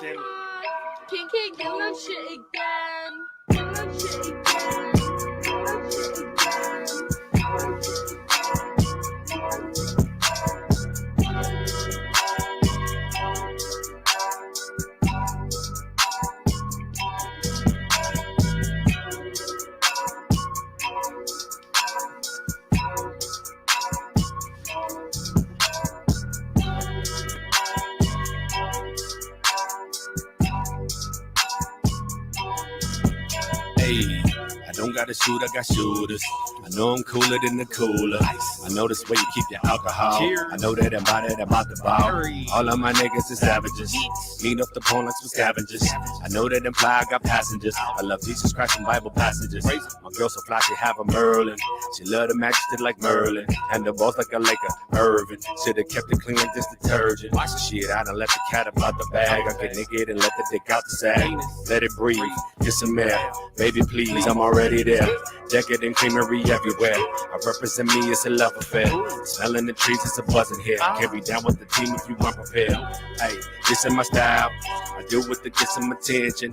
Can't get that shit again. Get that shit again. Get that shit I don't got a shoot, I got shooters. I know I'm cooler than the cooler. I know this way you keep your alcohol. I know that I'm out the ball. All of my niggas is savages. Mean off the phone like some scavengers. I know that them fly, I got passengers. I love Jesus Christ and Bible passages. My girl so fly, she have a Merlin. She love the majesty like Merlin. And the boss like a Irvin. Should've kept it clean like this detergent. Shit, I done let the cat about the bag. I get naked and let the dick out the sack. Let it breathe, get some air. Baby, please, I'm already there. Jacket and creamery everywhere. I represent me, it's a love affair. Smelling the trees, it's a buzzing here. Carry down with the team if you weren't prepared. Hey, this is my style. I do it to get some attention.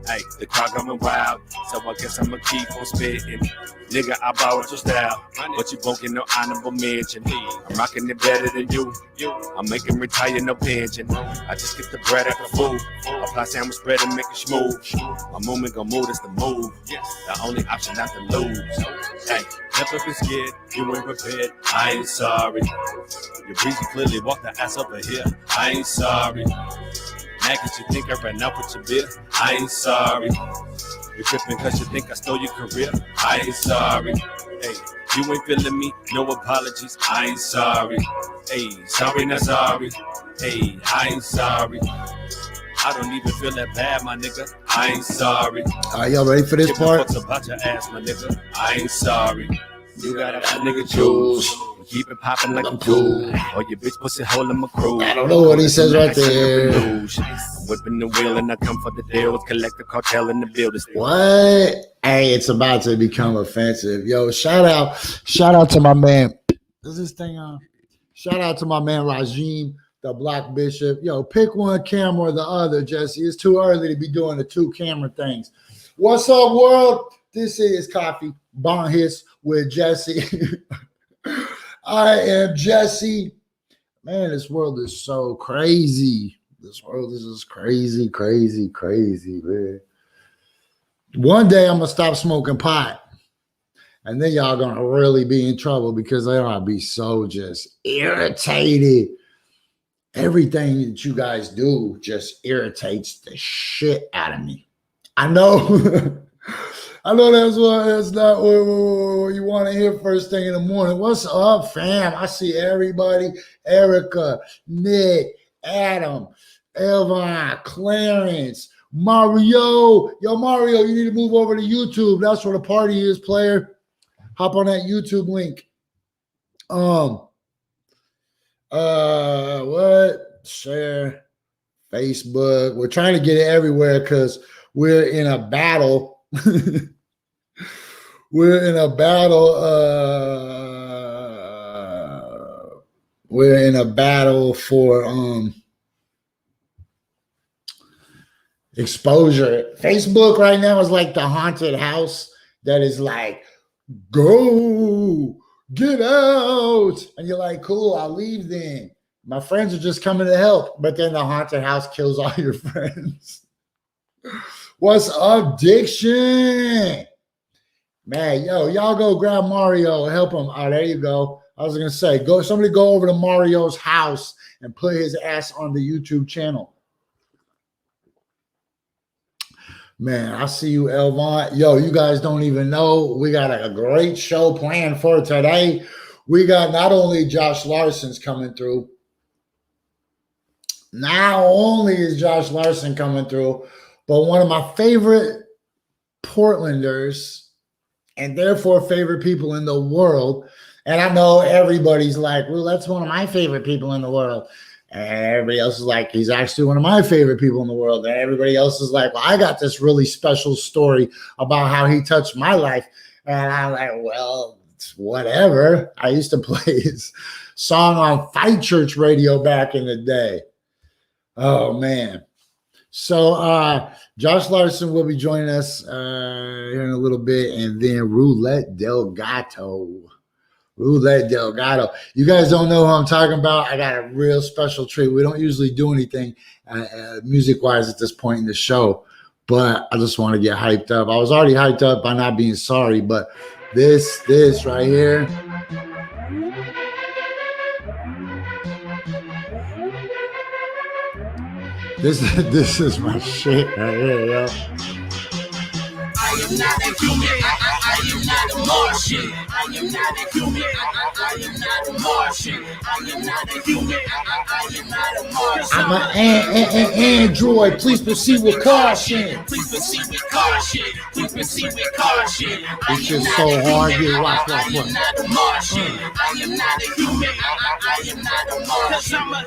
Hey, the crowd coming wild, so I guess I'ma keep on spitting. Nigga, I borrowed your style, but you won't get no honorable mention. I'm rocking it better than you. I'm making retire no pension. I just get the bread at the food. Apply sandwich bread and make it smooth. My movement gon' move, that's the move. The only option not to lose. Hey, never been scared, you ain't prepared. I ain't sorry. Your breezy clearly walked the ass over here. I ain't sorry. Mad cause you think I ran out with your beer. I ain't sorry. You're tripping cause you think I stole your career. I ain't sorry. Hey, you ain't feeling me, no apologies. I ain't sorry. Hey, sorry not sorry. Hey, I ain't sorry. I don't even feel that bad, my nigga. I ain't sorry. All right, y'all ready for this part? About your ass, my nigga. I ain't sorry. You gotta have nigga choose. Keep it popping like I'm cool. Or your bitch pussy hole in my crew. I don't know what he says right there. I'm whipping the wheel and I come for the deal. Collect the cartel in the building. What? Hey, it's about to become offensive. Yo, shout out to my man. Is this thing on? Shout out to my man Rajim, the Black Bishop. Yo, pick one camera or the other, Jesse. It's too early to be doing the two camera things. What's up, world? This is Coffee Bonghits with Jessie. I am Jessie. Man, this world is so crazy. This world is just crazy, crazy, crazy, man. One day I'm going to stop smoking pot. And then y'all going to really be in trouble because they're going to be so just irritated. Everything that you guys do just irritates the shit out of me. I know. I know that's not what you want to hear first thing in the morning. What's up, fam? I see everybody. Erica, Nick, Adam, Elvon, Clarence, Mario. Yo, Mario, you need to move over to YouTube. That's where the party is, player. Hop on that YouTube link. What? Share. Facebook. We're trying to get it everywhere because we're in a battle. We're in a battle for exposure. Facebook right now is like the haunted house that is like, go, get out. And you're like, cool, I'll leave then. My friends are just coming to help. But then the haunted house kills all your friends. What's up, Diction? Man, yo, y'all go grab Mario and help him. Oh, there you go. I was going to say, somebody go over to Mario's house and put his ass on the YouTube channel. Man, I see you, Elvon. Yo, you guys don't even know. We got a great show planned for today. We got not only Josh Larsen's coming through. Not only is Josh Larsen coming through, but one of my favorite Portlanders and therefore favorite people in the world. And I know everybody's like, well, that's one of my favorite people in the world. And everybody else is like, he's actually one of my favorite people in the world. And everybody else is like, well, I got this really special story about how he touched my life. And I'm like, well, it's whatever. I used to play his song on Fight Church radio back in the day. Oh, man. So Josh Larsen will be joining us here in a little bit, and then Roulette Delgato. Roulette Delgato. You guys don't know who I'm talking about. I got a real special treat. We don't usually do anything music-wise at this point in the show, but I just want to get hyped up. I was already hyped up by not being sorry, but this right here. This is my shit right here, yo. I am not a human. I am not a Martian. I am not a human. I am not a Martian. I am not a human. I am not a Martian. I'm an android. Please proceed with caution. Please proceed with caution. Please proceed with caution. It's just so hard to watch. I am not a Martian. I am not a human. I am not a Martian. Cause I'm an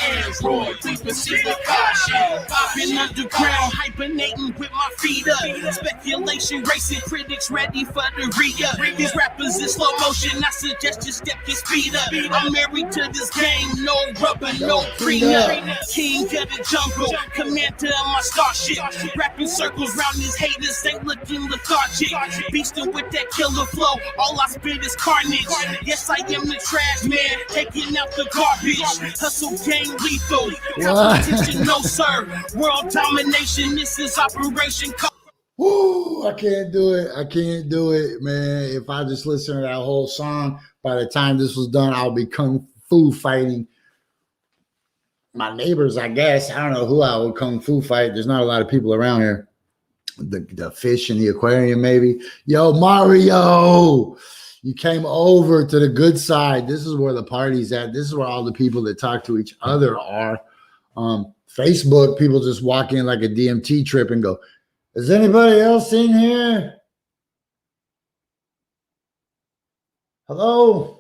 android. Please proceed with caution. I've been underground, hibernating with my feet up. Speculation, racing critics ready for the re-up. These rappers in slow motion, I suggest you step your speed up. I'm married to this game, no rubber, no prenup. King of the jungle, commander of my starship. Rapping circles round these haters, ain't looking lethargic. Beastin' with that killer flow, all I spit is carnage. Yes, I am the trash man, taking out the garbage. Hustle game lethal, competition no sir. World domination, this is Operation Woo, I can't do it. I can't do it, man. If I just listen to that whole song, by the time this was done, I'll be kung fu fighting my neighbors, I guess. I don't know who I would kung fu fight. There's not a lot of people around here. The fish in the aquarium, maybe. Yo, Mario, you came over to the good side. This is where the party's at. This is where all the people that talk to each other are. Facebook, people just walk in like a DMT trip and go, is anybody else in here? Hello?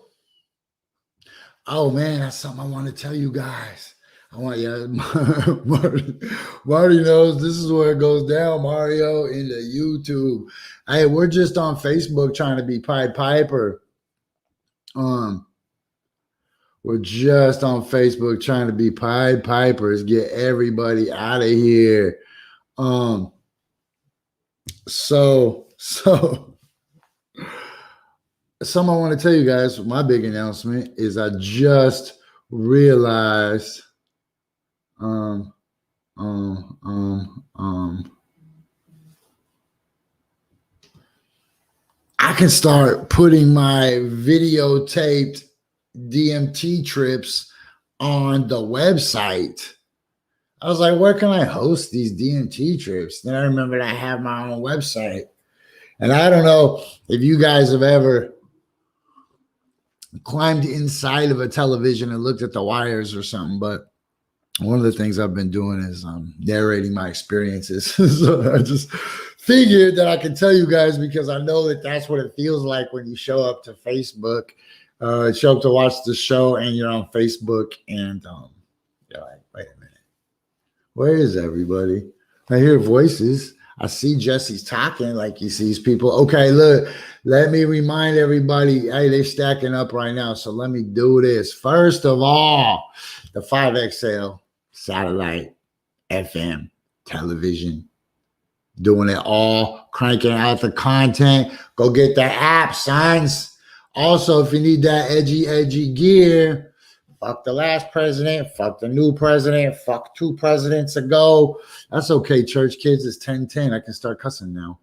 Oh, man, that's something I want to tell you guys. Marty knows this is where it goes down, Mario, into YouTube. Hey, we're just on Facebook trying to be Pied Piper. We're just on Facebook trying to be Pied Pipers. Get everybody out of here. So something I want to tell you guys, my big announcement is I just realized I can start putting my videotaped DMT trips on the website. I was like, where can I host these DMT trips? Then I remembered I have my own website. And I don't know if you guys have ever climbed inside of a television and looked at the wires or something, but one of the things I've been doing is narrating my experiences. So I just figured that I could tell you guys because I know that that's what it feels like when you show up to Facebook, show up to watch the show and you're on Facebook and you're like, wait a minute. Where is everybody? I hear voices. I see Jesse's talking like he sees people. Okay, look, let me remind everybody. Hey, they're stacking up right now. So let me do this. First of all, the 5XL satellite FM television. Doing it all, cranking out the content. Go get the app, sons. Also, if you need that edgy gear, fuck the last president, fuck the new president, fuck 2 presidents ago. That's okay, church kids. It's 10:10. I can start cussing now.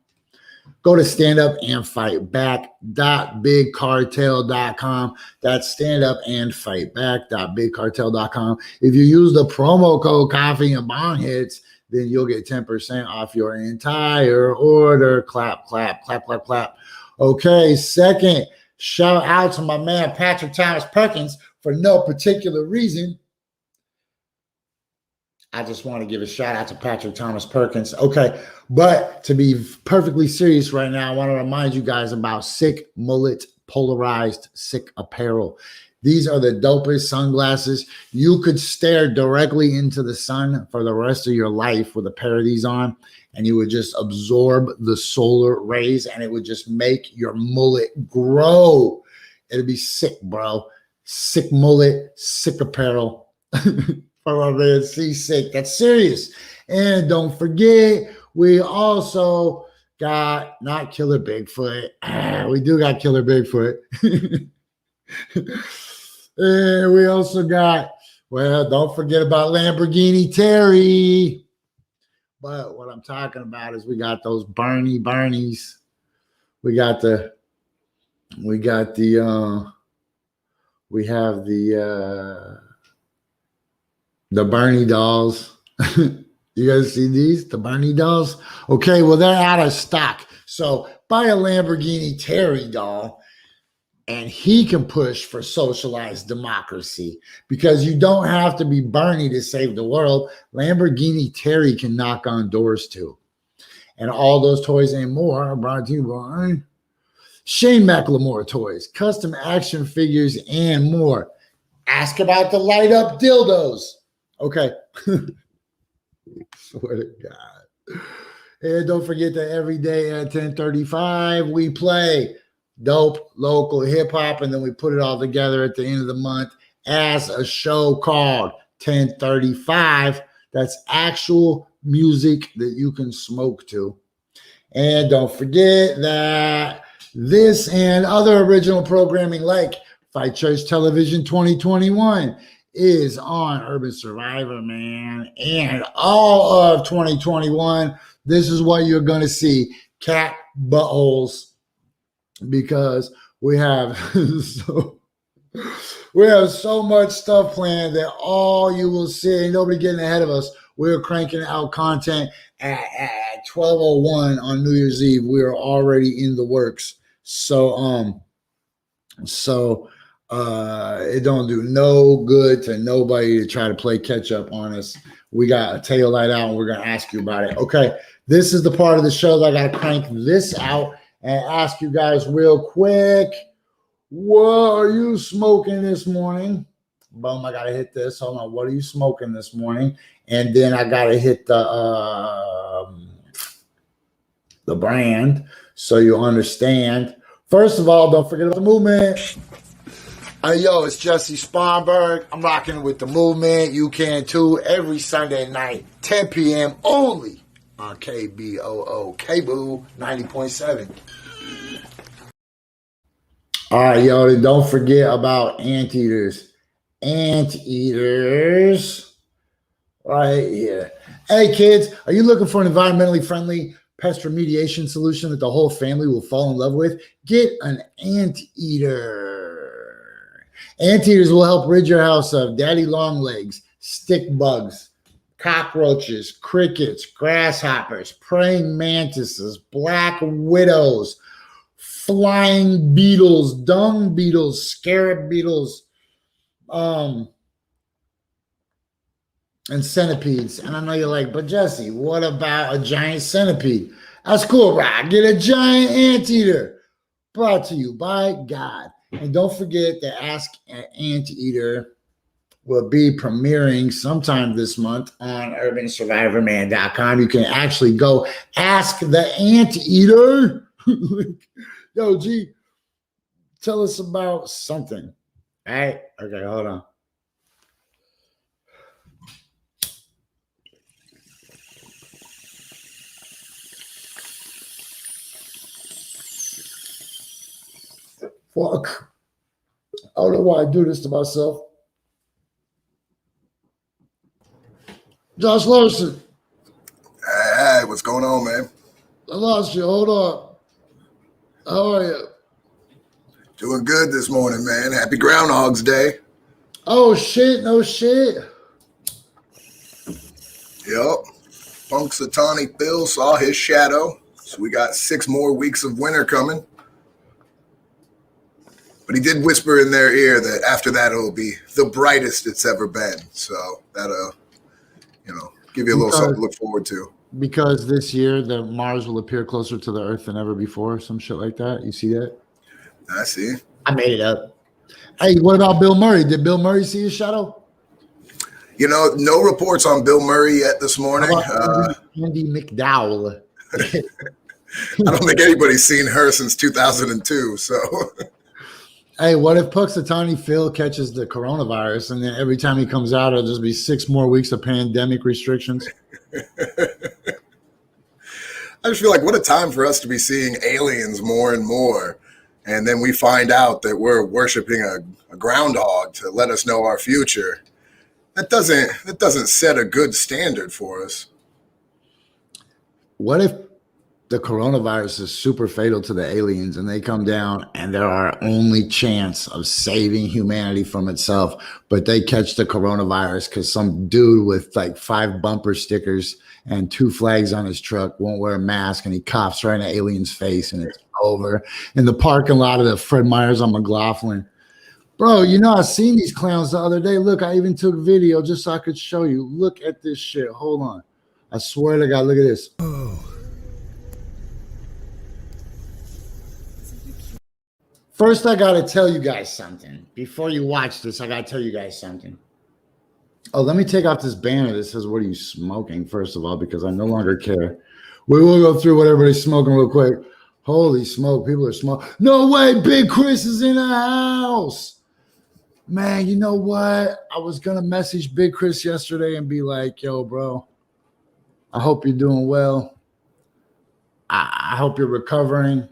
Go to standupandfightback.bigcartel.com. That's standupandfightback.bigcartel.com. If you use the promo code Coffee and Bong Hits, then you'll get 10% off your entire order. Clap, clap, clap, clap, clap. Okay, second, shout out to my man Patrick Thomas Perkins. For no particular reason, I just want to give a shout out to Patrick Thomas Perkins. Okay, but to be perfectly serious right now, I want to remind you guys about Sick Mullet Polarized Sick Apparel. These are the dopest sunglasses. You could stare directly into the sun for the rest of your life with a pair of these on, and you would just absorb the solar rays, and it would just make your mullet grow. It'd be sick, bro. Sick mullet, sick apparel. for my man Seasick. That's serious. And don't forget, we also got not Killer Bigfoot. We do got Killer Bigfoot. And we also got, well, don't forget about Lamborghini Terry. But what I'm talking about is we got those Bernies. We have the Bernie dolls. You guys see these? The Bernie dolls? Okay, well, they're out of stock. So buy a Lamborghini Terry doll, and he can push for socialized democracy because you don't have to be Bernie to save the world. Lamborghini Terry can knock on doors too. And all those toys and more are brought to you by Shane McLemore Toys, custom action figures, and more. Ask about the light up dildos. Okay. Swear to God. And don't forget that every day at 10:35, we play dope local hip hop, and then we put it all together at the end of the month as a show called 10:35. That's actual music that you can smoke to. And don't forget that this and other original programming like Fight Church Television 2021 is on Urban Survivor, man. And all of 2021, this is what you're going to see. Cat buttholes. Because we have so much stuff planned that all you will see, ain't nobody getting ahead of us. We're cranking out content at 12:01 on New Year's Eve. We are already in the works. So it don't do no good to nobody to try to play catch up on us. We got a tail light out, and we're gonna ask you about it. Okay, this is the part of the show that I gotta crank this out and ask you guys real quick, what are you smoking this morning? Boom, I gotta hit this. Hold on, what are you smoking this morning? And then I gotta hit the brand so you understand. First of all, don't forget about the movement. Hey, yo, it's Jesse Sponberg. I'm rocking with the movement. You can too. Every Sunday night, 10 p.m. only on KBOO, KBOO 90.7. All right, yo, don't forget about anteaters. Anteaters right here. Hey, kids, are you looking for an environmentally friendly pest remediation solution that the whole family will fall in love with? Get an anteater. Anteaters will help rid your house of daddy long legs, stick bugs, cockroaches, crickets, grasshoppers, praying mantises, black widows, flying beetles, dung beetles, scarab beetles, and centipedes. And I know you're like, but Jesse, what about a giant centipede? That's cool, right? Get a giant anteater. Brought to you by God. And don't forget the Ask an Anteater will be premiering sometime this month on urbansurvivorman.com. You can actually go ask the Anteater. Yo, G, tell us about something. All right? Okay, hold on. Fuck. I don't know why I do this to myself. Josh Larsen. Hey, what's going on, man? I lost you. Hold on. How are you? Doing good this morning, man. Happy Groundhog's Day. Oh, shit. No shit. Yup. Punxsutawney Phil saw his shadow. So we got 6 more weeks of winter coming. But he did whisper in their ear that after that it'll be the brightest it's ever been. So that'll, give you a little something to look forward to. Because this year the Mars will appear closer to the Earth than ever before, some shit like that. You see that? I see. I made it up. Hey, what about Bill Murray? Did Bill Murray see his shadow? No reports on Bill Murray yet this morning. Andy McDowell. I don't think anybody's seen her since 2002. So Hey, what if Puxatawny Phil catches the coronavirus and then every time he comes out, it'll just be 6 more weeks of pandemic restrictions? I just feel like what a time for us to be seeing aliens more and more. And then we find out that we're worshiping a groundhog to let us know our future. That doesn't set a good standard for us. What if the coronavirus is super fatal to the aliens and they come down and they're our only chance of saving humanity from itself, but they catch the coronavirus because some dude with like 5 bumper stickers and 2 flags on his truck won't wear a mask and he coughs right in the alien's face and it's over in the parking lot of the Fred Meyers on McLaughlin. Bro, you know, I seen these clowns the other day. Look, I even took video just so I could show you. Look at this shit. Hold on. I swear to God, look at this. First, I got to tell you guys something. Before you watch this, I got to tell you guys something. Oh, let me take off this banner that says, what are you smoking, first of all, because I no longer care. We will go through what everybody's smoking real quick. Holy smoke, people are smoking. No way, Big Chris is in the house. Man, you know what? I was going to message Big Chris yesterday and be like, yo, bro, I hope you're doing well. I hope you're recovering.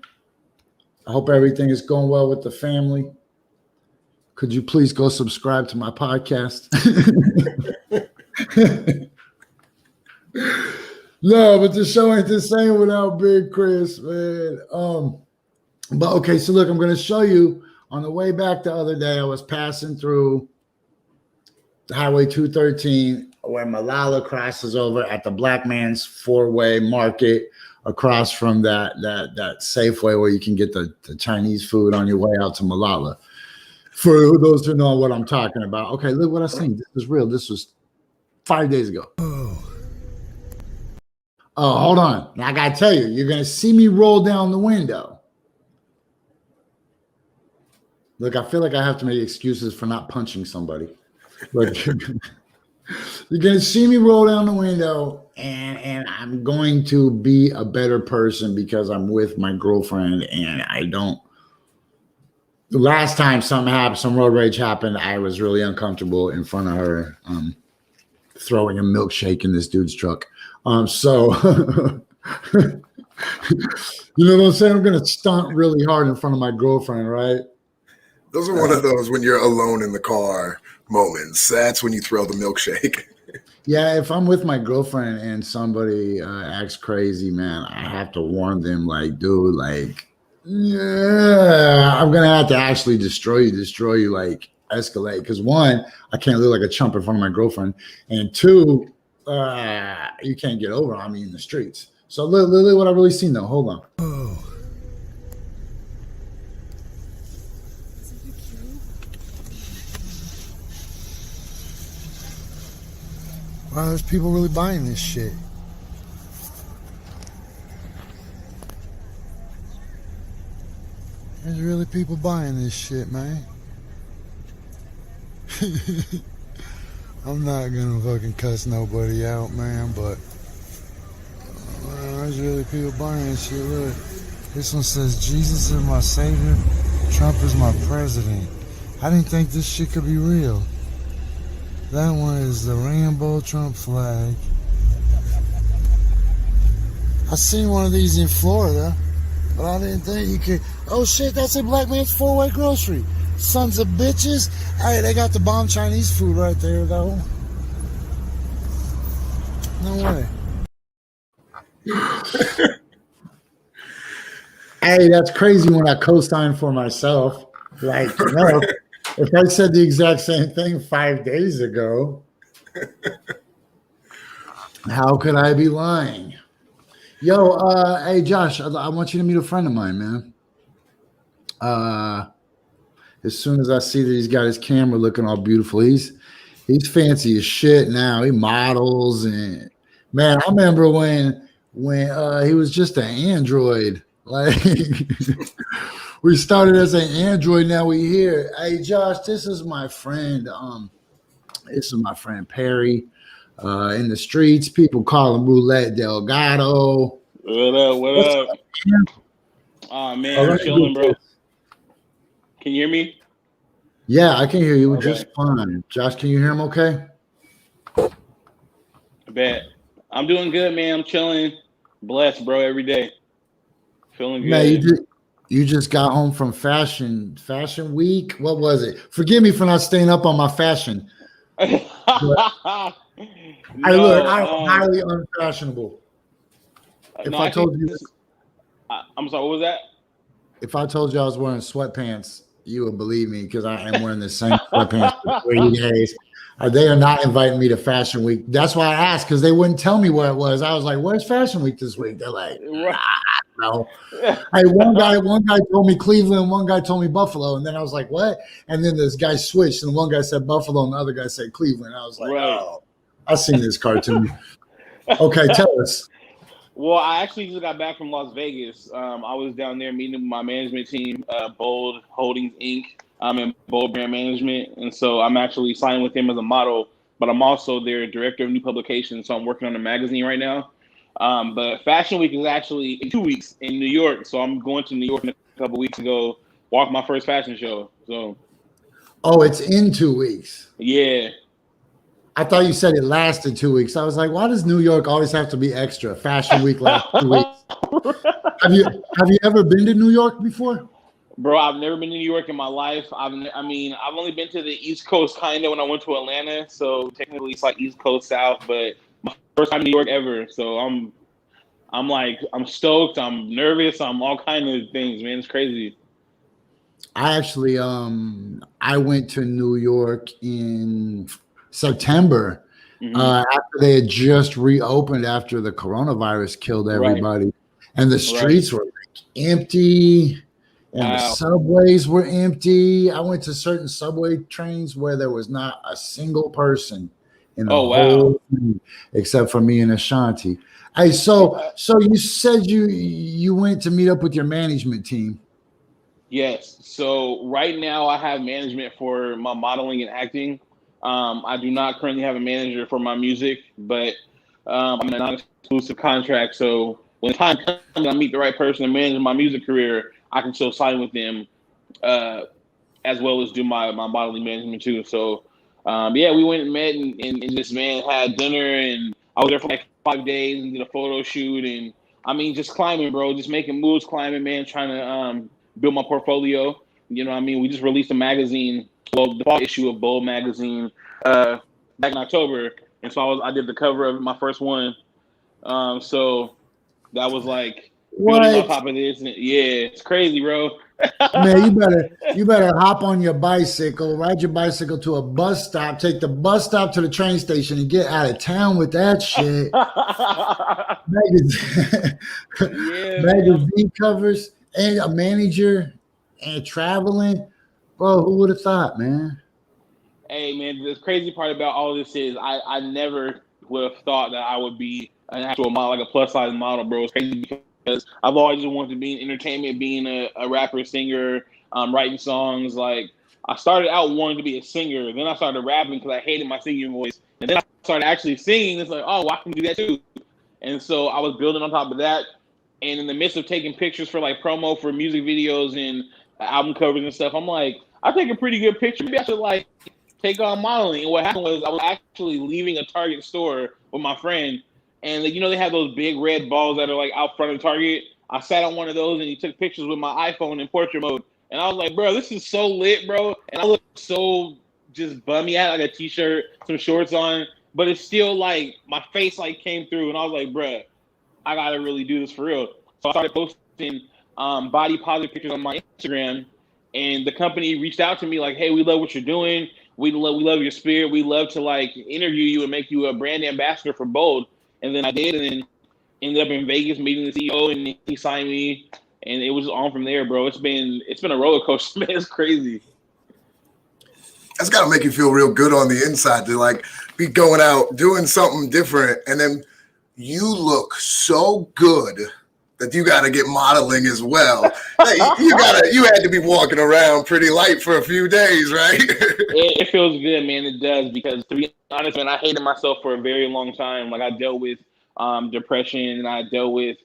I hope everything is going well with the family. Could you please go subscribe to my podcast? No, but the show ain't the same without Big Chris, man. But okay, so look, I'm going to show you on the way back the other day, I was passing through Highway 213 where Malala crosses over at the Black Man's 4-Way Market across from that Safeway where you can get the Chinese food on your way out to Malala. For those who know what I'm talking about. Okay, look what I seen. This is real. This was 5 days ago. Oh, hold on. Now I got to tell you, you're going to see me roll down the window. Look, I feel like I have to make excuses for not punching somebody. Look, you're going to see me roll down the window, and I'm going to be a better person because I'm with my girlfriend, and I don't. The last time something happened, some road rage happened, I was really uncomfortable in front of her throwing a milkshake in this dude's truck. So, you know what I'm saying? I'm going to stunt really hard in front of my girlfriend, right? Those are one of those when you're alone in the car moments. That's when you throw the milkshake. Yeah, if I'm with my girlfriend and somebody acts crazy, man, I have to warn them, like, dude, like, yeah, I'm gonna have to actually destroy you, like escalate. Because 1, I can't look like a chump in front of my girlfriend, and 2, you can't get over on me in the streets. So look what I really seen though. Hold on. Wow, there's people really buying this shit. There's really people buying this shit, man. I'm not gonna fucking cuss nobody out, man, but there's really people buying this shit. Look, this one says, Jesus is my savior, Trump is my president. I didn't think this shit could be real. That one is the rainbow Trump flag. I seen one of these in Florida, but I didn't think you could. Oh shit, that's a Black Man's 4-Way grocery. Sons of bitches. Hey, they got the bomb Chinese food right there, though. No way. Hey, that's crazy when I co-sign for myself. Like, no, if I said the exact same thing 5 days ago, how could I be lying? Yo, hey, Josh, I want you to meet a friend of mine, man. As soon as I see that he's got his camera looking all beautiful, he's fancy as shit now. He models, and man, I remember when he was just an Android. Like we started as an Android, now we here. Hey, Josh, this is my friend. This is my friend Perry. In the streets, people call him Roulette Delgato. What up? What up? Oh man, I'm chilling, bro. Can you hear me? Yeah, I can hear you Okay. just fine. Josh, can you hear him okay? I bet. I'm doing good, man. I'm chilling. Blessed, bro, every day. Feeling Man, good. you just got home from fashion week. What was it? Forgive me for not staying up on my fashion. But I look, No, I'm highly unfashionable. If no, I actually, told you I'm sorry, what was that? if I told you I was wearing sweatpants, you would believe me because I am wearing the same sweatpants for 3 days. They are not inviting me to Fashion Week. That's why I asked because they wouldn't tell me where it was. I was like, "Where's Fashion Week this week?" They're like, Right. "No." Hey, one guy told me Cleveland, one guy told me Buffalo, and then I was like, "What?" And then this guy switched, and one guy said Buffalo, and the other guy said Cleveland. I was like, Right. "Oh, I've seen this cartoon." Okay, tell us. Well, I actually just got back from Las Vegas. I was down there meeting with my management team, Bold Holdings Inc. I'm in Bold Brand Management, and so I'm actually signed with them as a model. But I'm also their director of new publications, so I'm working on a magazine right now. But Fashion Week is actually in 2 weeks in New York, so I'm going to New York in a couple weeks to go walk my first fashion show. So Oh, it's in 2 weeks. yeah. I thought you said it lasted 2 weeks. I was like, why does New York always have to be extra? Fashion Week lasts 2 weeks. Have you ever been to New York before? Bro, I've never been to New York in my life. I've only been to the East Coast kind of when I went to Atlanta, so technically it's like East Coast South, but my first time in New York ever. So I'm stoked. I'm nervous. I'm all kind of things, man. It's crazy. I actually I went to New York in September Hmm. after they had just reopened after the coronavirus killed Right, everybody, and the right. streets were like empty, and the Wow. subways were empty. I went to certain subway trains where there was not a single person in the Oh, wow. whole thing except for me and Ashanti. Hey, so you said you went to meet up with your management team. Yes. So right now I have management for my modeling and acting. I do not currently have a manager for my music, but I'm in a non-exclusive contract. So when the time comes and I meet the right person to manage my music career, I can still sign with them, uh, as well as do my modeling management too. So yeah, we went and met and this man had dinner, and I was there for like 5 days and did a photo shoot, and I mean just climbing, bro, just making moves, climbing, man, trying to build my portfolio. You know what I mean? We just released a magazine, well, the fall issue of Bold magazine, uh, back in October, and so I did the cover of my first one. So that was like building on What? top of this, and yeah, it's crazy, bro. Man, you better hop on your bicycle, ride your bicycle to a bus stop, take the bus stop to the train station, and get out of town with that shit. Magazine, Yeah, man. magazine covers and a manager and traveling, bro. Who would have thought, man? Hey, man. The crazy part about all this is I never would have thought that I would be an actual model, like a plus size model, bro. It's crazy because I've always just wanted to be in entertainment, being a rapper, singer, writing songs. Like I started out wanting to be a singer, then I started rapping because I hated my singing voice, and then I started actually singing. It's like, oh, well, I can do that too. And so I was building on top of that. And in the midst of taking pictures for like promo for music videos and album covers and stuff, I'm like, I take a pretty good picture. Maybe I should like take on modeling. And what happened was I was actually leaving a Target store with my friend, and like, they have those big red balls that are like out front of Target. I sat on one of those and he took pictures with my iPhone in portrait mode. And I was like, bro, this is so lit, bro. And I look so just bummy. I had like a t-shirt, some shorts on, but it's still like my face like came through, and I was like, bro, I gotta really do this for real. So I started posting body positive pictures on my Instagram, and the company reached out to me like, "Hey, we love what you're doing. We love your spirit. We love to like interview you and make you a brand ambassador for Bold." And then I did, and then ended up in Vegas meeting the CEO, and he signed me, and it was on from there, bro. It's been a roller coaster, man. It's crazy. That's got to make you feel real good on the inside to like be going out doing something different, and then you look so good that you got to get modeling as well. Hey, you had to be walking around pretty light for a few days, right? It feels good, man. It does, because to be honest, man, I hated myself for a very long time. Like I dealt with depression, and I dealt with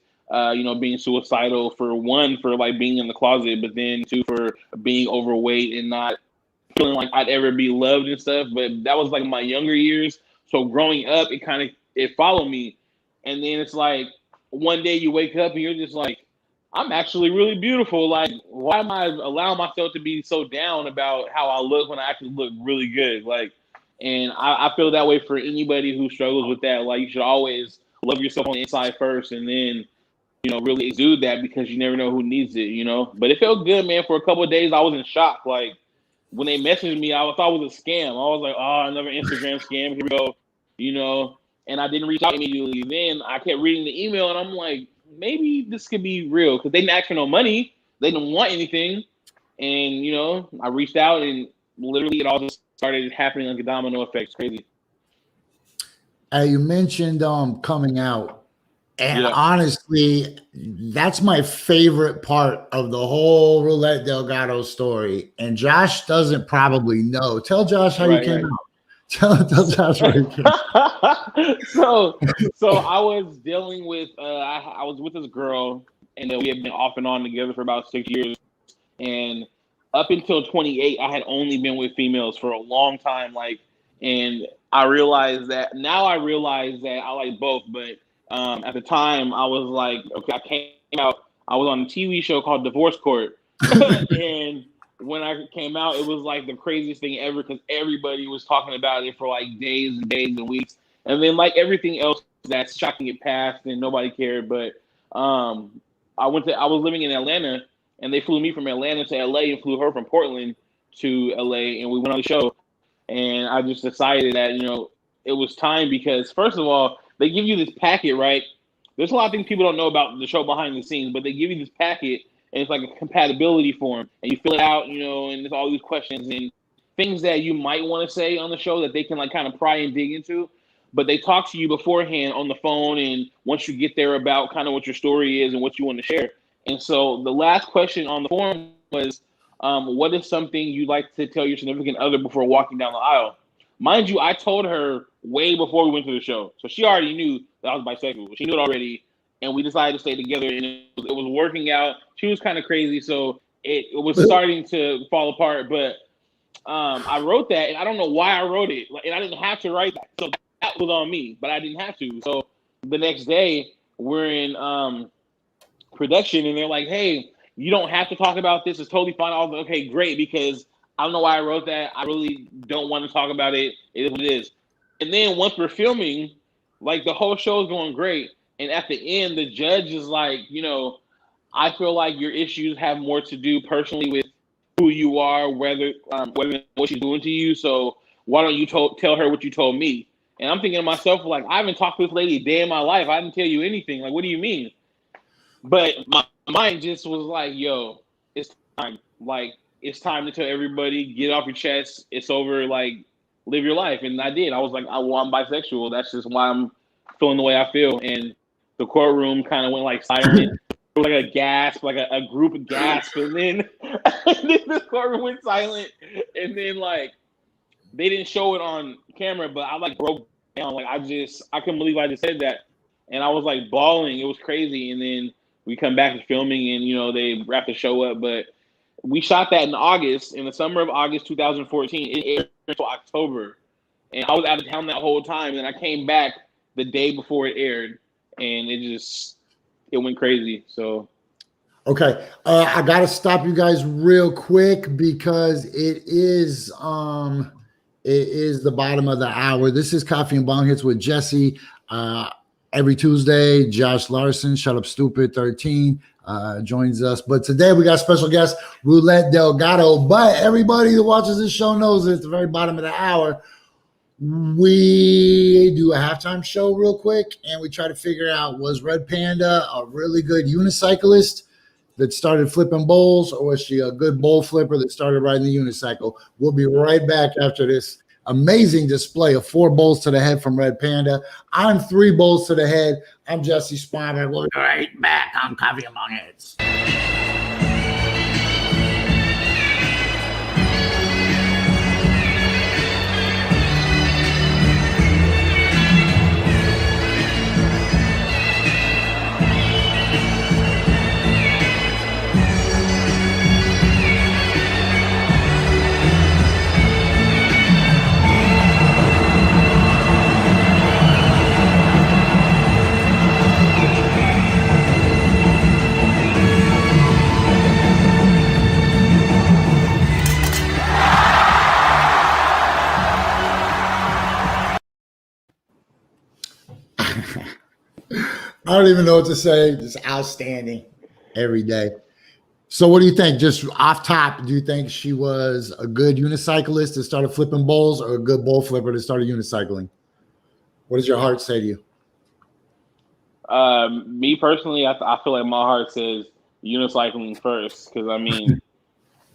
being suicidal, for one, for like being in the closet, but then two, for being overweight and not feeling like I'd ever be loved and stuff. But that was like my younger years. So growing up, it followed me. And then it's like one day you wake up and you're just like, I'm actually really beautiful. Like, why am I allowing myself to be so down about how I look when I actually look really good? Like, and I feel that way for anybody who struggles with that. Like, you should always love yourself on the inside first, and then, really exude that, because you never know who needs it. But it felt good, man. For a couple of days, I was in shock. Like, when they messaged me, I thought it was a scam. I was like, oh, another Instagram scam. Here we go, and I didn't reach out immediately. Then I kept reading the email, and I'm like, maybe this could be real, because they didn't ask for no money. They didn't want anything. And, I reached out, and literally it all just started happening like a domino effect. It's crazy. You mentioned coming out. And honestly, that's my favorite part of the whole Roulette Delgato story. And Josh doesn't probably know. Tell Josh how you came out. Tell Josh how you came out. So I was dealing with, I was with this girl, and we had been off and on together for about 6 years. And up until 28, I had only been with females for a long time. And I realized that I like both, but at the time, I was like, okay, I came out. I was on a TV show called Divorce Court. And when I came out, it was like the craziest thing ever, because everybody was talking about it for like days and days and weeks. And then like everything else that's shocking it passed and nobody cared. But I was living in Atlanta, and they flew me from Atlanta to LA and flew her from Portland to LA, and we went on the show. And I just decided that, it was time, because first of all, they give you this packet, right? There's a lot of things people don't know about the show behind the scenes, but they give you this packet, and it's like a compatibility form, and you fill it out, and there's all these questions and things that you might want to say on the show that they can like kind of pry and dig into, but they talk to you beforehand on the phone, and once you get there, about kind of what your story is and what you want to share. And so the last question on the form was, what is something you'd like to tell your significant other before walking down the aisle? Mind you, I told her way before we went to the show. So she already knew that I was bisexual. She knew it already. And we decided to stay together, and it was working out. She was kind of crazy, so it was starting to fall apart. But I wrote that, and I don't know why I wrote it. And I didn't have to write that. So that was on me, but I didn't have to. So the next day, we're in production, and they're like, hey, you don't have to talk about this. It's totally fine. I was like, okay, great, because I don't know why I wrote that. I really don't want to talk about it. It is what it is. And then once we're filming, like the whole show is going great. And at the end, the judge is like, I feel like your issues have more to do personally with who you are, whether what she's doing to you. So why don't you tell her what you told me? And I'm thinking to myself, like, I haven't talked to this lady a day in my life. I didn't tell you anything. Like, what do you mean? But my mind just was like, yo, it's time. Like, it's time to tell everybody, get it off your chest. It's over. Like, live your life. And I did. I was like, I'm bisexual. That's just why I'm feeling the way I feel. And the courtroom kind of went like silent. Like a gasp, like a group of gasp. And then the courtroom went silent. And then like, they didn't show it on camera, but I like broke down. Like, I couldn't believe I just said that. And I was like bawling. It was crazy. And then we come back to filming, and, they wrap the show up. But we shot that in the summer of August 2014. It aired until October. And I was out of town that whole time. And I came back the day before it aired. And it went crazy. So. Okay. I got to stop you guys real quick, because it is the bottom of the hour. This is Coffee and Bong Hits with Jessie. Every Tuesday, Josh Larsen, Shut Up Stupid 13, joins us. But today we got special guest, Roulette Delgato. But everybody that watches this show knows that at the very bottom of the hour, we do a halftime show real quick, and we try to figure out, was Red Panda a really good unicyclist that started flipping bowls, or was she a good bowl flipper that started riding the unicycle? We'll be right back after this amazing display of 4 bowls to the head from Red Panda. I'm 3 bowls to the head. I'm Jesse Spahn. We'll be right back on Coffee and Bonghits. I don't even know what to say. Just outstanding every day. So what do you think? Just off top, do you think she was a good unicyclist that started flipping bowls or a good bowl flipper that started unicycling? What does your heart say to you? Me personally, I feel like my heart says unicycling first because I mean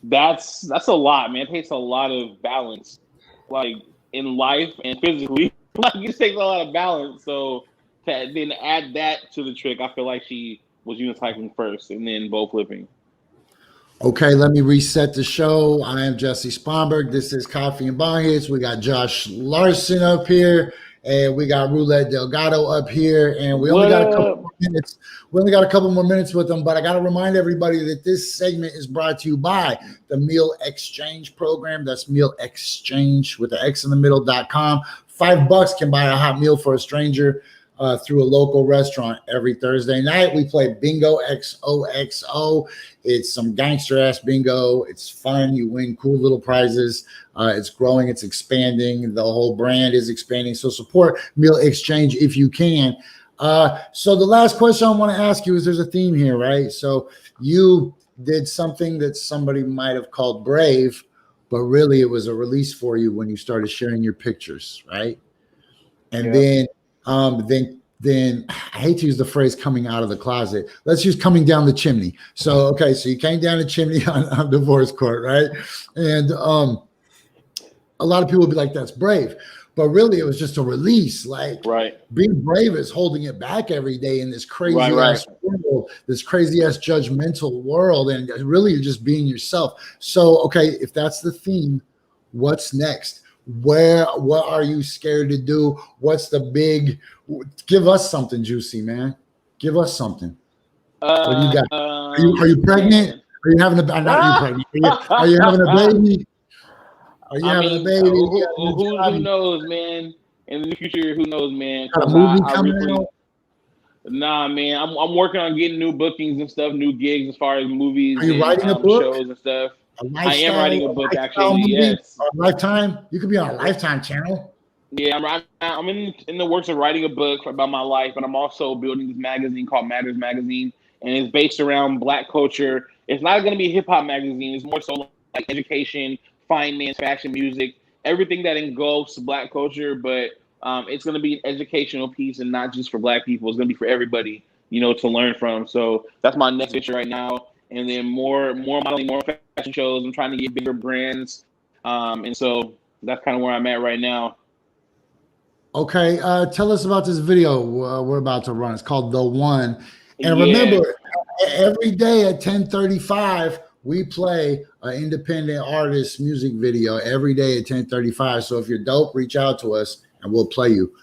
that's a lot, man. It takes a lot of balance, like in life and physically. Like it takes a lot of balance. So to then add that to the trick, I feel like she was unicycling first and then bow flipping. Okay, let me reset the show. I am Jessie Sponberg. This is Coffee and Bonghits. We got Josh Larsen up here, and we got Roulette Delgato up here, and we only got a couple more minutes. We only got a couple more minutes with them, but I got to remind everybody that this segment is brought to you by the Meal Exchange program. That's Meal Exchange with the X in the middle.com. $5 can buy a hot meal for a stranger. Through a local restaurant every Thursday night. We play Bingo XOXO. It's some gangster ass bingo. It's fun. You win cool little prizes. It's growing. It's expanding. The whole brand is expanding. So support Meal Exchange if you can. So the last question I want to ask you is there's a theme here, right? So you did something that somebody might have called brave, but really it was a release for you when you started sharing your pictures, right? And then I hate to use the phrase coming out of the closet. Let's use coming down the chimney. So, okay, so you came down the chimney on divorce court, right? And a lot of people would be like, that's brave. But really, it was just a release. Like, being brave is holding it back every day in this crazy ass world, this crazy ass judgmental world. And really, you're just being yourself. So, okay, if that's the theme, what's next? What are you scared to do? What's the big? Give us something juicy, man. Give us something. What do you got? Are you pregnant? Are you having a? Not you pregnant. Are you having a baby? Are you having a baby? Who knows, man? In the future, who knows, man? Got a movie coming out? Nah, man. I'm working on getting new bookings and stuff, new gigs as far as movies. Are you writing a book? Shows and stuff. I am writing a book, actually. Movie? Yes. Lifetime. You could be on a Lifetime channel. Yeah, I'm in the works of writing a book about my life, but I'm also building this magazine called Matters Magazine, and it's based around Black culture. It's not going to be a hip hop magazine. It's more so like education, finance, fashion, music, everything that engulfs Black culture. But it's going to be an educational piece, and not just for Black people. It's going to be for everybody, to learn from. So that's my next venture right now. And then more modeling, more fashion shows. I'm trying to get bigger brands, and so that's kind of where I'm at right now. Okay, tell us about this video we're about to run. It's called The One. And remember, every day at 10:35, we play an independent artist music video every day at 10:35. So if you're dope, reach out to us and we'll play you.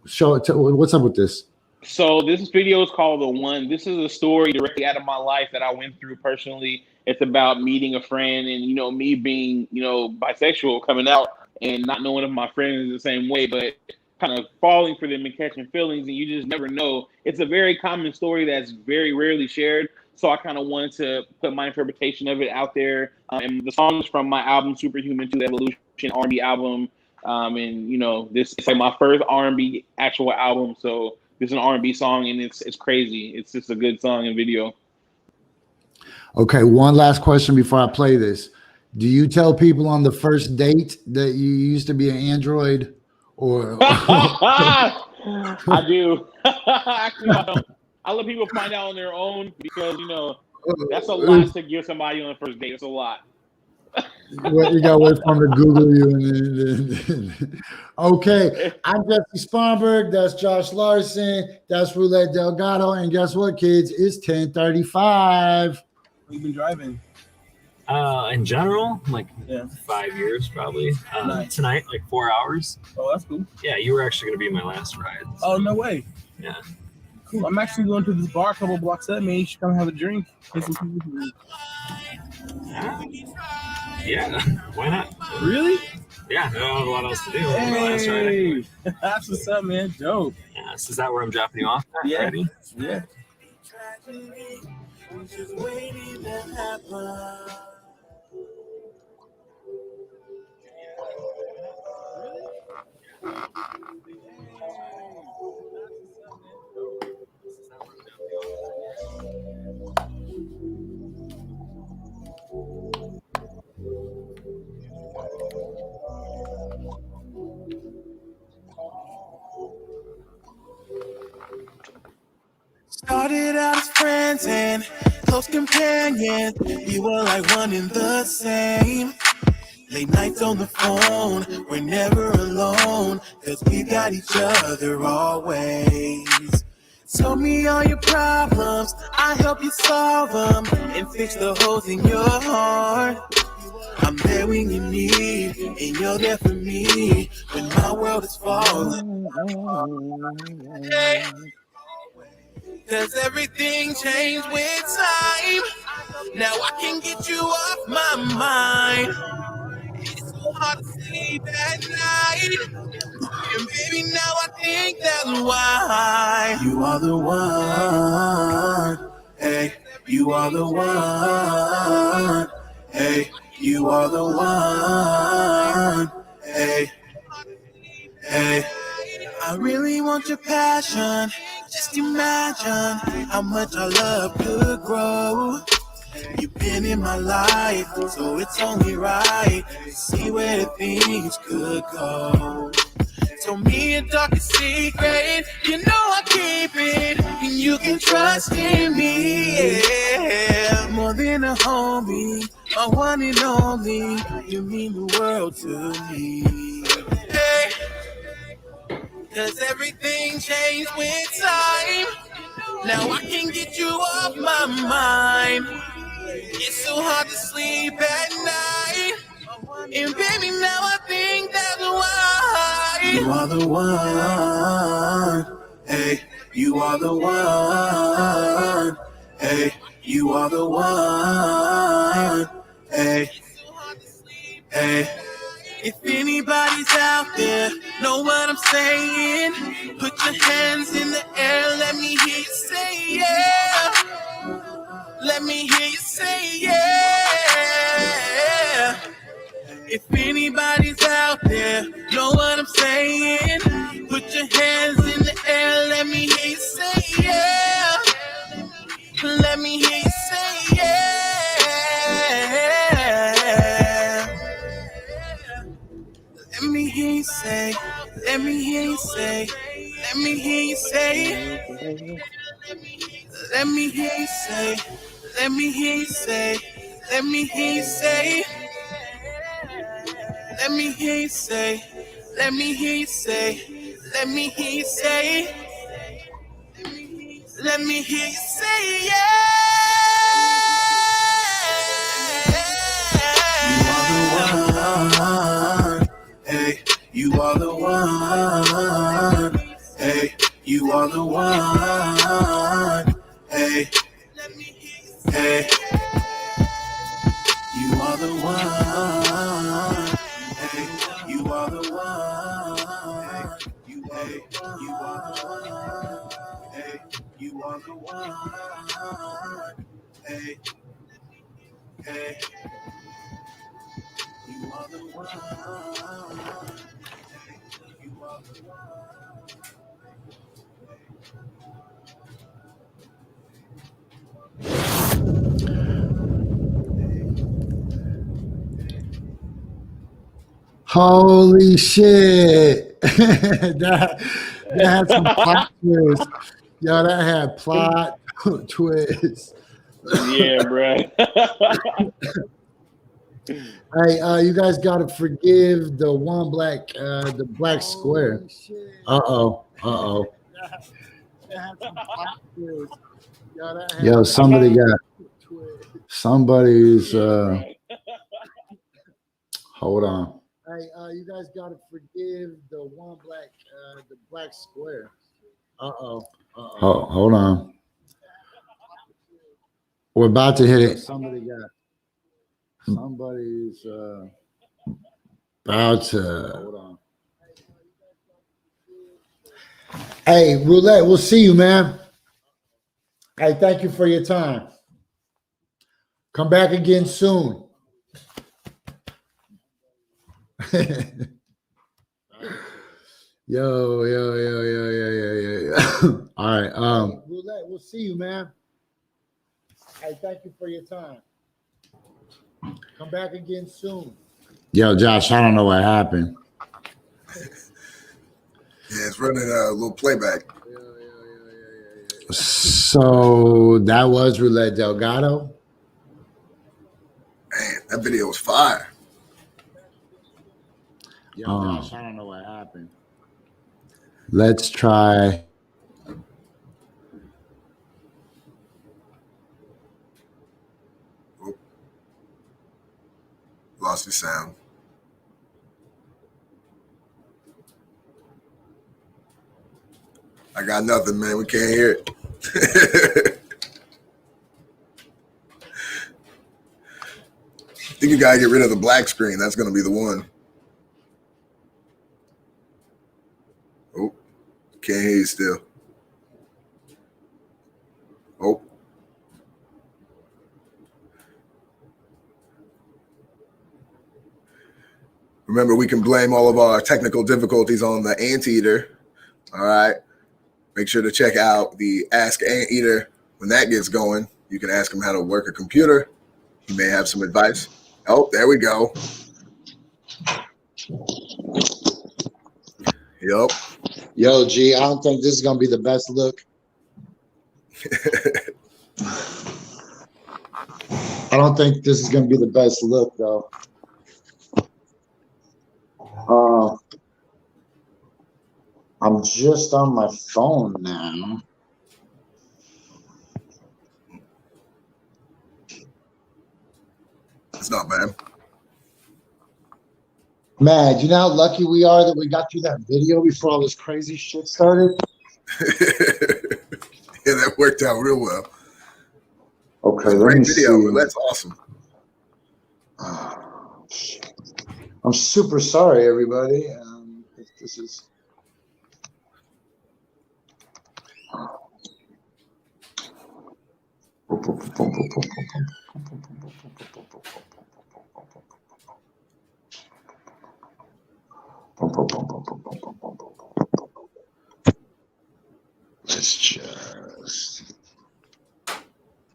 What's up with this? So this video is called The One. This is a story directly out of my life that I went through personally. It's about meeting a friend and, me being, bisexual, coming out and not knowing if my friend is the same way, but kind of falling for them and catching feelings, and you just never know. It's a very common story that's very rarely shared. So I kind of wanted to put my interpretation of it out there. And the song is from my album, Superhuman 2 Evolution R&B album. And, this is like my first R&B actual album. So this is an R&B song, and it's crazy. It's just a good song and video. Okay, one last question before I play this. Do you tell people on the first date that you used to be an android? Or I do. Actually, I don't. I let people find out on their own because that's a lot to give somebody on the first date. It's a lot. You got to wait for them to Google you. Okay, I'm Jessie Sponberg. That's Josh Larsen. That's Roulette Delgato. And guess what, kids? It's 10:35. You've been driving. In general, like 5 years probably. Nice. Tonight, like 4 hours. Oh, that's cool. Yeah, you were actually going to be my last ride. So. Oh, no way. Yeah. Cool. I'm actually going to this bar a couple blocks up. Maybe you should come have a drink. Yeah, why not? Really? Yeah, I don't have a lot else to do. My last ride anyway. That's what's up, man. Dope. Yeah, so is that where I'm dropping you off? Yeah. Ready? Yeah. Started out as friends and close companions. We were like one and the same. Late nights on the phone, we're never alone, 'cause we got each other always. Tell me all your problems, I help you solve them, and fix the holes in your heart. I'm there when you need, and you're there for me, when my world is falling. Hey. 'Cause everything changed with time. Now I can get you off my mind. It's so hard to sleep at night. And baby, now I think that's why. You are the one. Hey, you are the one. Hey, you are the one. Hey, hey. I really want your passion. Just imagine how much our love could grow. You've been in my life, so it's only right to see where things could go. Tell me a darkest secret, you know I keep it, and you can trust in me, yeah. More than a homie, my one and only, you mean the world to me. Hey. 'Cause everything changed with time. Now I can get you off my mind. It's so hard to sleep at night. And baby, now I think that's why. You are the one. Hey, you are the one. Hey, you are the one. Hey, hey. If anybody's out there, know what I'm saying? Put your hands in the air, let me hear you say yeah. Let me hear you say yeah. If anybody's out there, know what I'm saying? Put your hands in the air, let me hear you say yeah. Let me hear you say yeah. Let me hear you say, let me hear you say, let me hear you say, let me hear you say, let me hear you say, let me hear you say, let me hear you say, let me hear you say, let me hear you say, let me hear you say, yeah. You are the one. Hey, you are the one. Hey, hey, you are the one. Hey, you are the one. Hey, you are the one. Hey, you are the one. Hey, hey, you are the one. You are the one. Holy shit. that had some plot twists. Yo, that had plot twists. Yeah, bro. Hey, you guys gotta forgive the one black, the black square. Uh-oh. Yo, somebody's hold on. Hey, you guys gotta forgive the one black, the black square. Hold on. We're about to hit it. Somebody's about to. Hold on. Hey, Roulette, we'll see you, man. Hey, thank you for your time. Come back again soon. Yo. All right. Roulette, we'll see you, man. Hey, thank you for your time. Come back again soon. Yo, Josh, I don't know what happened. Yeah, it's running a little playback. So that was Roulette Delgato. Man, that video was fire. Yo, Josh, I don't know what happened. Let's try. Oh. Lost your sound. I got nothing, man. We can't hear it. I think you gotta get rid of the black screen. That's gonna be the one. Oh, can't hear you still. Oh. Remember, we can blame all of our technical difficulties on the anteater. All right. Make sure to check out the Ask Anteater when that gets going. You can ask him how to work a computer. He may have some advice. Oh, there we go. Yup. Yo, G, I don't think this is gonna be the best look. I don't think this is gonna be the best look, though. I'm just on my phone now. It's not bad. Man, you know how lucky we are that we got through that video before all this crazy shit started? Yeah, that worked out real well. Okay, That's a let me great video. see. That's awesome. I'm super sorry, everybody. If this is... Let's just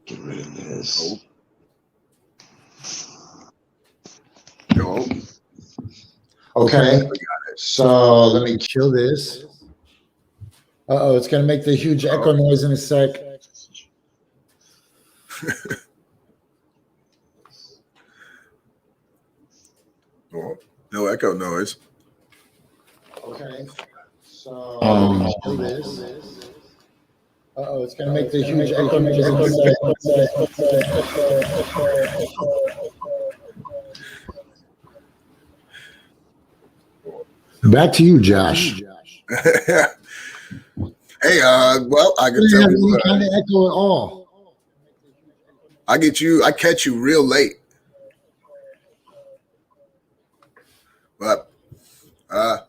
get rid of this. Yo. Okay, so let me kill this. Uh-oh, it's going to make the huge echo noise in a sec. Oh, no echo noise. Okay, so kill this. Uh-oh, it's going to make the huge echo noise in a sec. Back to you, Josh. Hey, well, I can tell you, any kind of echo at all. I catch you real late. But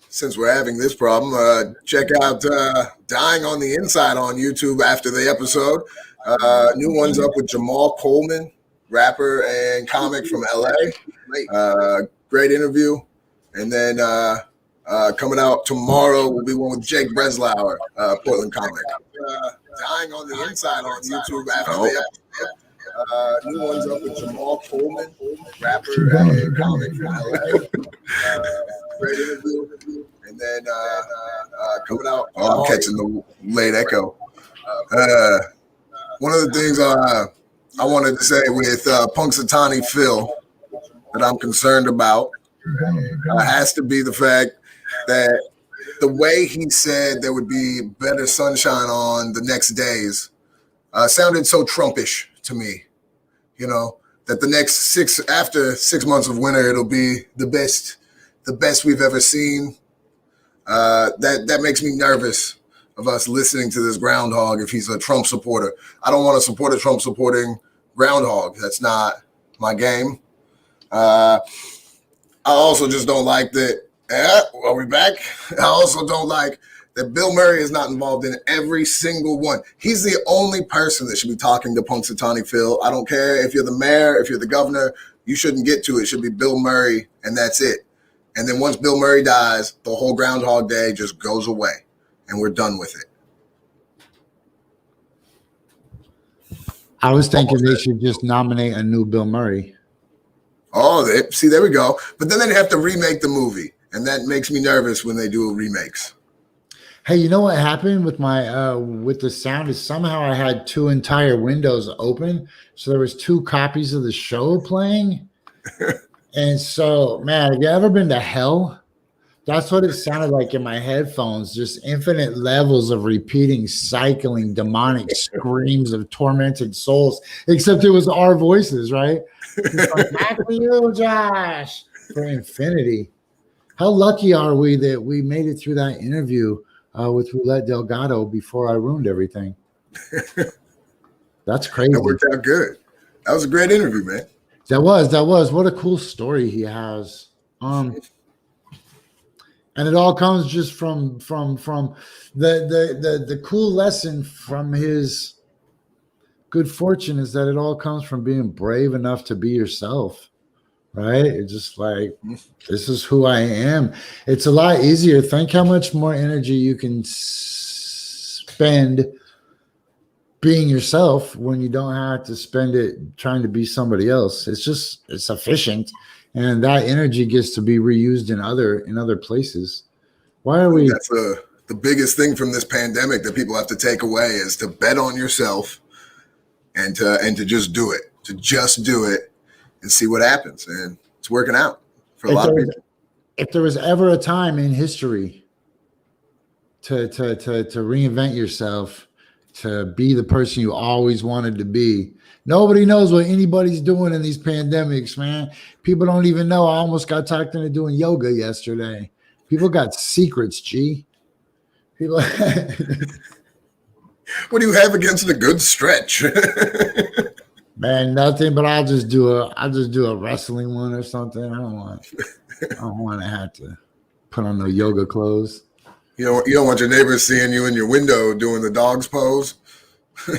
since we're having this problem, check out Dying on the Inside on YouTube after the episode. New one's up with Jamal Coleman, rapper and comic from LA. Great interview. And then coming out tomorrow will be one with Jake Breslauer, Portland comic. Dying on the Inside on YouTube after the episode. New one's up with Jamal Coleman, rapper and comic from LA. Great interview. And then coming out, I'm catching the late echo. One of the things I wanted to say with Punxsutawney Phil that I'm concerned about has to be the fact that the way he said there would be better sunshine on the next days sounded so Trumpish to me. You know, that the next after 6 months of winter, it'll be the best we've ever seen. That makes me nervous of us listening to this groundhog if he's a Trump supporter. I don't want to support a Trump supporting groundhog. That's not my game. I also just don't like that. Are we back? I also don't like that Bill Murray is not involved in every single one. He's the only person that should be talking to Punxsutawney Phil. I don't care if you're the mayor, if you're the governor, you shouldn't get to it. It should be Bill Murray, and that's it. And then once Bill Murray dies, the whole Groundhog Day just goes away, and we're done with it. I was thinking they should just nominate a new Bill Murray. Oh, there we go. But then they'd have to remake the movie, and that makes me nervous when they do remakes. Hey, you know what happened with my with the sound is somehow I had two entire windows open, so there was two copies of the show playing, and so man, have you ever been to hell? That's what it sounded like in my headphones, just infinite levels of repeating, cycling, demonic screams of tormented souls, except it was our voices, right? It's like, back for you, Josh, for infinity. How lucky are we that we made it through that interview with Roulette Delgato before I ruined everything? That's crazy. That worked out good. That was a great interview, man. That was. What a cool story he has. And it all comes just from the cool lesson from his good fortune is that it all comes from being brave enough to be yourself, right? It's just like, this is who I am. It's a lot easier. Think how much more energy you can spend being yourself when you don't have to spend it trying to be somebody else. It's efficient. And that energy gets to be reused in other places. Why are we? That's the biggest thing from this pandemic that people have to take away is to bet on yourself and to just do it, and see what happens. And it's working out for a lot of people. If there was ever a time in history to reinvent yourself, to be the person you always wanted to be. Nobody knows what anybody's doing in these pandemics, man. People don't even know. I almost got talked into doing yoga yesterday. People got secrets, G. People. What do you have against a good stretch? Man, nothing. But I'll just do a wrestling one or something. I don't want to have to put on no yoga clothes. You don't want your neighbors seeing you in your window doing the dog's pose.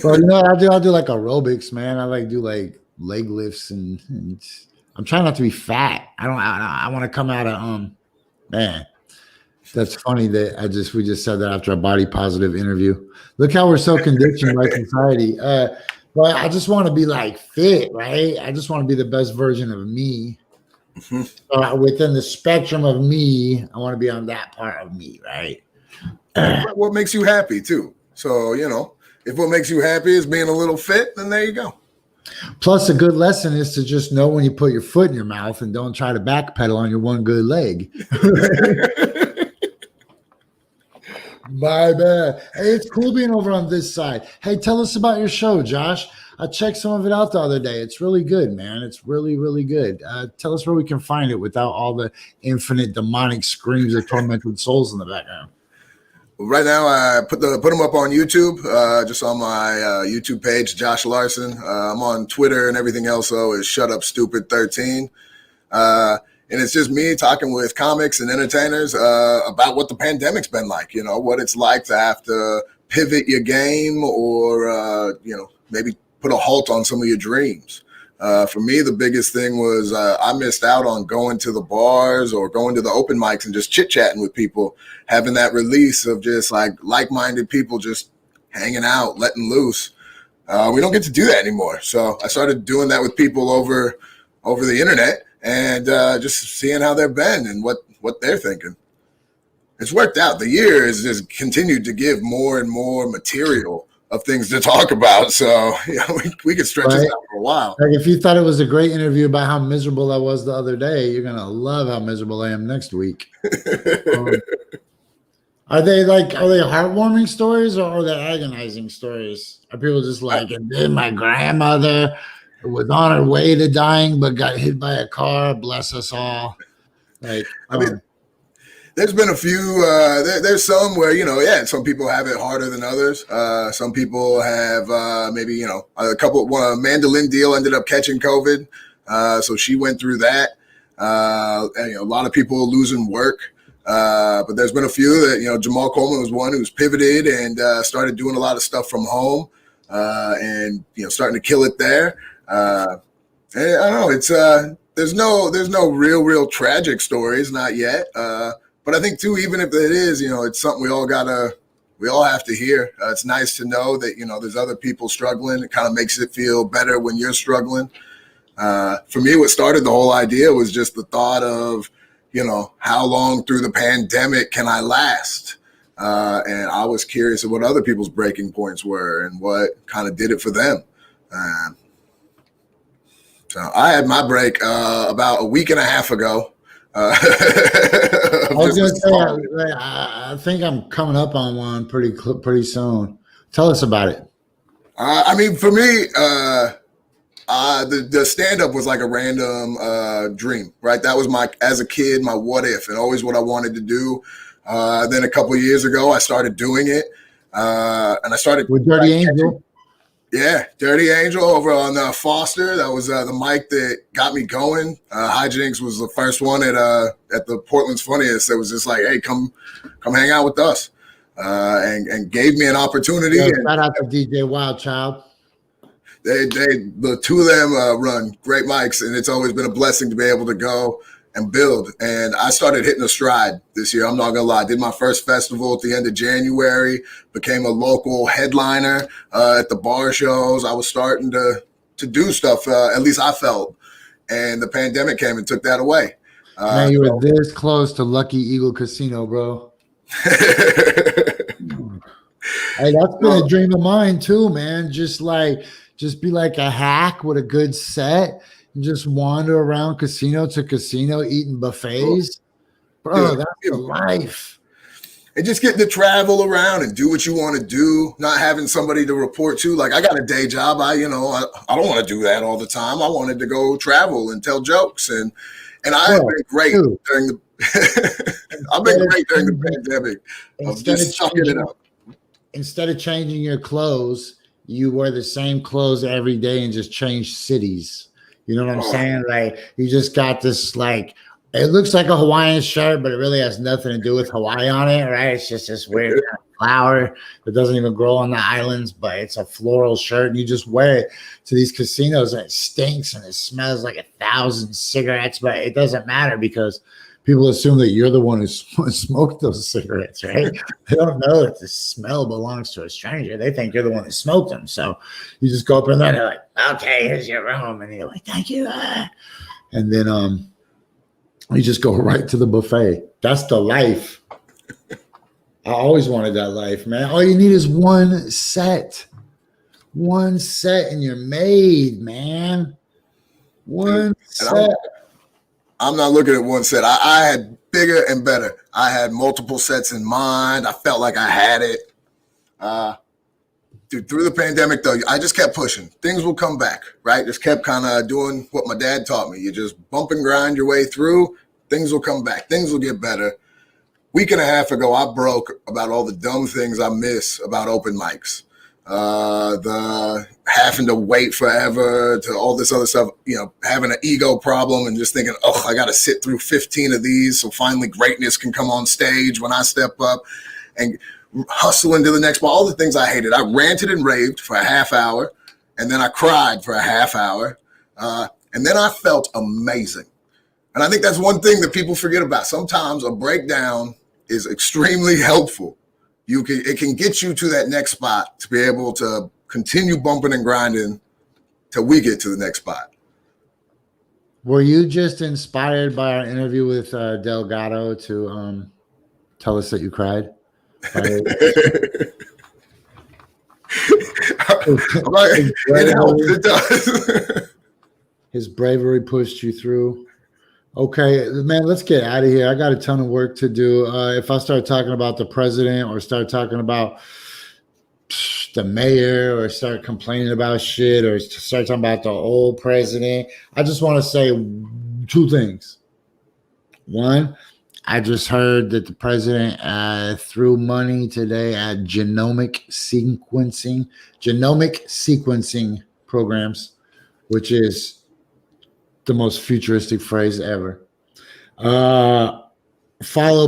Well, you know what I'll do like aerobics, man. I do like leg lifts and I'm trying not to be fat. I want to come out of man. That's funny that we just said that after a body positive interview. Look how we're so conditioned by society. But I just want to be like fit, right? I just want to be the best version of me. Mm-hmm. So within the spectrum of me, I want to be on that part of me, right? What makes you happy too. So, if what makes you happy is being a little fit, then there you go. Plus, a good lesson is to just know when you put your foot in your mouth and don't try to backpedal on your one good leg. My bad. Hey, it's cool being over on this side. Hey, tell us about your show, Josh. I checked some of it out the other day. It's really good, man. It's really, really good. Tell us where we can find it without all the infinite demonic screams of tormented souls in the background. Right now, I put them up on YouTube, just on my YouTube page, Josh Larsen. I'm on Twitter and everything else, though, is Shut Up Stupid 13. And it's just me talking with comics and entertainers about what the pandemic's been like, what it's like to have to pivot your game or, maybe put a halt on some of your dreams. For me, the biggest thing was I missed out on going to the bars or going to the open mics and just chit-chatting with people, having that release of just like-minded people just hanging out, letting loose. We don't get to do that anymore. So I started doing that with people over the internet and just seeing how they've been and what they're thinking. It's worked out. The year has just continued to give more and more material of things to talk about. So we could stretch this out for a while. Like if you thought it was a great interview about how miserable I was the other day, you're going to love how miserable I am next week. Are they heartwarming stories or are they agonizing stories? Are people just like, and then my grandmother was on her way to dying, but got hit by a car. Bless us all. There's been a few, there's some where, some people have it harder than others. Some people have maybe, a couple, Mandolin Deal ended up catching COVID. So she went through that. And, a lot of people losing work. But there's been a few that, Jamal Coleman was one who's pivoted and started doing a lot of stuff from home and, starting to kill it there. And I don't know, it's there's no real tragic stories, not yet. But I think too, even if it is, it's something we all have to hear. It's nice to know that, there's other people struggling. It kind of makes it feel better when you're struggling. For me, what started the whole idea was just the thought of, how long through the pandemic can I last? And I was curious of what other people's breaking points were and what kind of did it for them. So I had my break about a week and a half ago. I was gonna say, I think I'm coming up on one pretty soon. Tell us about it. I mean, for me, the stand-up was like a random dream, right? That was as a kid, my what if, and always what I wanted to do. Then a couple of years ago, I started doing it, and I started with Dirty Angel. Yeah, Dirty Angel over on Foster. That was the mic that got me going. Hijinks was the first one at the Portland's Funniest. That was just like, hey, come hang out with us, and gave me an opportunity. Yeah, shout out to DJ Wildchild. The two of them run great mics, and it's always been a blessing to be able to go and build. And I started hitting a stride this year. I'm not gonna lie. I did my first festival at the end of January, became a local headliner at the bar shows. I was starting to do stuff, at least I felt. And the pandemic came and took that away. Man, you were this close to Lucky Eagle Casino, bro. Hey, that's been a dream of mine too, man. Just be like a hack with a good set and just wander around casino to casino eating buffets. Bro, that's the life. And just getting to travel around and do what you want to do, not having somebody to report to. Like, I got a day job. I don't want to do that all the time. I wanted to go travel and tell jokes. And I have been great during the I've been great during the pandemic. Of just sucking it up. Instead of changing your clothes, you wear the same clothes every day and just change cities. You know what I'm saying? Like, you just got this, like, it looks like a Hawaiian shirt, but it really has nothing to do with Hawaii on it, right? It's just this weird kind of flower that doesn't even grow on the islands, but it's a floral shirt, and you just wear it to these casinos, and it stinks and it smells like 1,000 cigarettes, but it doesn't matter because people assume that you're the one who smoked those cigarettes, right? They don't know that the smell belongs to a stranger. They think you're the one who smoked them. So you just go up in there and they're like, okay, here's your room. And you're like, thank you. And then you just go right to the buffet. That's the life. I always wanted that life, man. All you need is one set. One set and you're made, man. One set. I'm not looking at one set. I had bigger and better. I had multiple sets in mind. I felt like I had it. Dude, through the pandemic, though, I just kept pushing. Things will come back, right? Just kept kind of doing what my dad taught me. You just bump and grind your way through. Things will come back. Things will get better. Week and a half ago, I broke about all the dumb things I miss about open mics. The having to wait forever to all this other stuff, having an ego problem and just thinking, oh, I got to sit through 15 of these. So finally greatness can come on stage when I step up and hustle into the next ball. All the things I hated. I ranted and raved for a half hour, and then I cried for a half hour. And then I felt amazing. And I think that's one thing that people forget about. Sometimes a breakdown is extremely helpful. It can get you to that next spot to be able to continue bumping and grinding till we get to the next spot. Were you just inspired by our interview with Delgato to tell us that you cried? It helps. It does. His bravery pushed you through. Okay, man, let's get out of here. I got a ton of work to do. If I start talking about the president or start talking about the mayor or start complaining about shit or start talking about the old president, I just want to say two things. One, I just heard that the president threw money today at genomic sequencing programs, which is the most futuristic phrase ever. Followed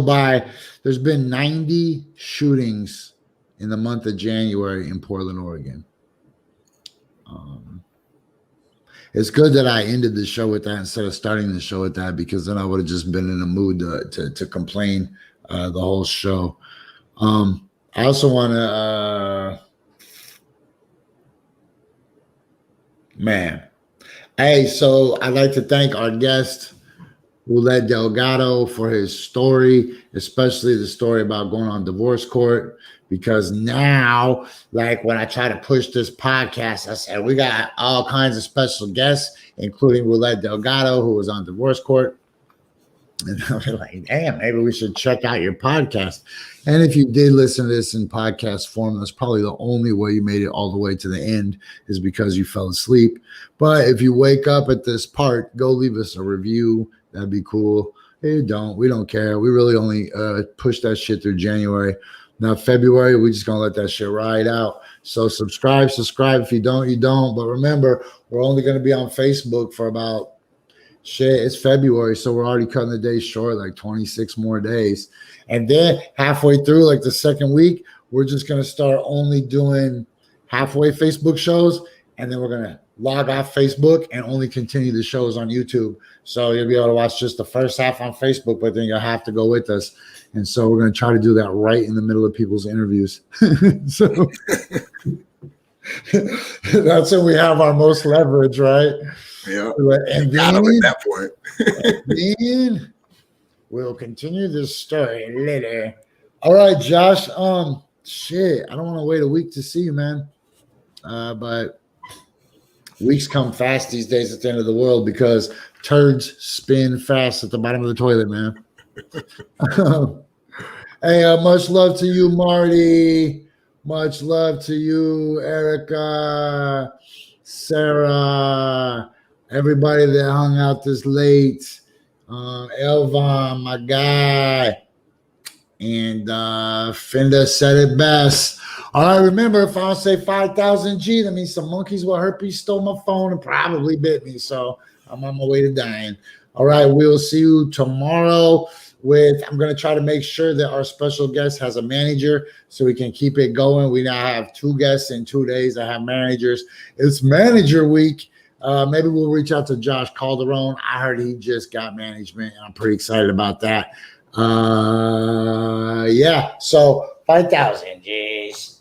by, there's been 90 shootings in the month of January in Portland, Oregon. It's good that I ended the show with that instead of starting the show with that, because then I would have just been in a mood to complain the whole show. I also want to, man. Hey, so I'd like to thank our guest, Roulette Delgato for his story, especially the story about going on divorce court. Because now, like when I try to push this podcast, I said we got all kinds of special guests, including Roulette Delgato, who was on divorce court. And I was like, damn, maybe we should check out your podcast. And if you did listen to this in podcast form, that's probably the only way you made it all the way to the end is because you fell asleep. But if you wake up at this part, go leave us a review. That'd be cool. Hey, don't. We don't care. We really only push that shit through January. Now, February, we're just going to let that shit ride out. So subscribe. If you don't, you don't. But remember, we're only going to be on Facebook for about it's February, so we're already cutting the days short, like 26 more days. And then halfway through, like the second week, we're just going to start only doing halfway Facebook shows. And then we're going to log off Facebook and only continue the shows on YouTube. So you'll be able to watch just the first half on Facebook, but then you'll have to go with us. And so we're going to try to do that right in the middle of people's interviews. So that's when we have our most leverage, right? Yeah. And got then, him at that point. then we'll continue this story later. All right, Josh. Shit. I don't want to wait a week to see you, man. But weeks come fast these days at the end of the world because turds spin fast at the bottom of the toilet, man. Hey, much love to you, Marty. Much love to you, Erica, Sarah, everybody that hung out this late. Elvan, my guy. And Finda said it best. All right, remember, if I don't say 5,000 G, that means some monkeys with herpes stole my phone and probably bit me. So I'm on my way to dying. All right, we'll see you tomorrow. I'm going to try to make sure that our special guest has a manager so we can keep it going. We now have 2 guests in 2 days that have managers. It's manager week. Maybe we'll reach out to Josh Calderon. I heard he just got management, and I'm pretty excited about that. Yeah, so 5,000, jeez.